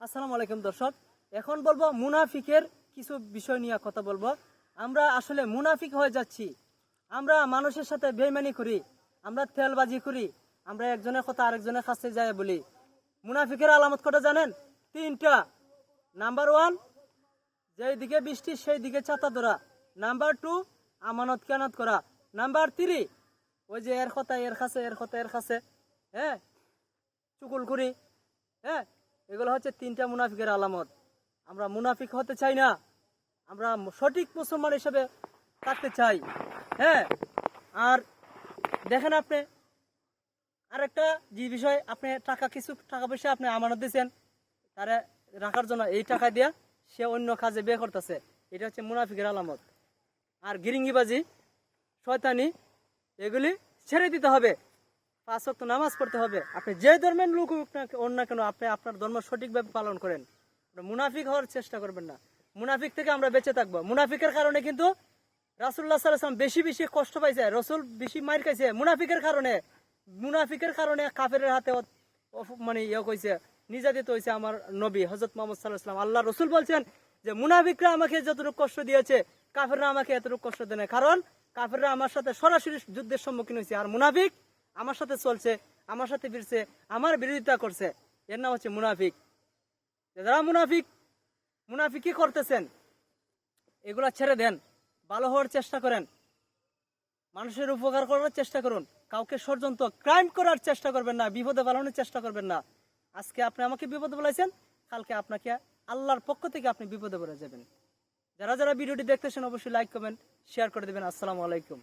আসসালামু আলাইকুম দর্শক, এখন বলবো মুনাফিকের কিছু বিষয় নিয়ে কথা বলবো। আমরা আসলে মুনাফিক হয়ে যাচ্ছি। আমরা মানুষের সাথে বেইমানি করি, আমরা তেলবাজি করি, আমরা একজনের কথা আরেকজনের কাছে যায় বলি। মুনাফিকের আলামত কটা জানেন? তিনটা। নাম্বার ওয়ান, যেই দিকে বৃষ্টি সেই দিকে ছাতা ধরা। নাম্বার টু, আমানত খেয়ানত করা। নাম্বার থ্রি, ওই যে এর কথা এর কাছে, এর কথা এর কাছে, হ্যাঁ, চুকুল করি। হ্যাঁ, এগুলো হচ্ছে তিনটা মুনাফিকের আলামত। আমরা মুনাফিক হতে চাই না, আমরা সঠিক মুসলমান হিসেবে থাকতে চাই। হ্যাঁ, আর দেখেন আপনি আরেকটা যে বিষয়, আপনি কিছু টাকা পয়সা আপনি আমানত দিয়েছেন তারা রাখার জন্য, এই টাকা দিয়া সে অন্য কাজে বিয়ে করতেছে, এটা হচ্ছে মুনাফিকের আলামত। আর গিরিঙ্গিবাজি, শয়তানি, এগুলি ছেড়ে দিতে হবে। 5 ওয়াক্ত নামাজ পড়তে হবে। আপনি যে ধর্মের লোক হোক না কেন, আপনি আপনার ধর্ম সঠিকভাবে পালন করেন। মুনাফিক হওয়ার চেষ্টা করবেন না। মুনাফিক থেকে আমরা বেঁচে থাকবো। মুনাফিকের কারণে কিন্তু রাসূলুল্লাহ সাল্লাল্লাহু আলাইহি ওয়াসাল্লাম বেশি বেশি কষ্ট পাইছে, রসুল বেশি মার খাইছে মুনাফিকের কারণে। মুনাফিকের কারণে কাফেরের হাতে মানে কইছে, নির্যাতিত হয়েছে আমার নবী হযরত মুহাম্মদ সাল্লাল্লাহু আলাইহি ওয়াসাল্লাম। আল্লাহ রসুল বলছেন যে মুনাফিকরা আমাকে যতটুকু কষ্ট দিয়েছে, কাফেররা আমাকে এতটুকু কষ্ট দেয় না। কারণ কাফেররা আমার সাথে সরাসরি যুদ্ধের সম্মুখীন হয়েছে, আর মুনাফিক আমার সাথে চলছে, আমার সাথে ফিরছে, আমার বিরোধিতা করছে। এর নাম হচ্ছে মুনাফিক। যারা মুনাফিক কি করতেছেন, এগুলা ছেড়ে দেন, ভালো হওয়ার চেষ্টা করেন, মানুষের উপকার করার চেষ্টা করুন। কাউকে ষড়যন্ত্র ক্রাইম করার চেষ্টা করবেন না, বিপদে ফেলানোর চেষ্টা করবেন না। আজকে আপনি আমাকে বিপদে ফেলাইছেন, কালকে আপনাকে আল্লাহর পক্ষ থেকে আপনি বিপদে পড়ে যাবেন। যারা যারা ভিডিওটি দেখতেছেন অবশ্যই লাইক কমেন্ট শেয়ার করে দেবেন। আসসালামু আলাইকুম।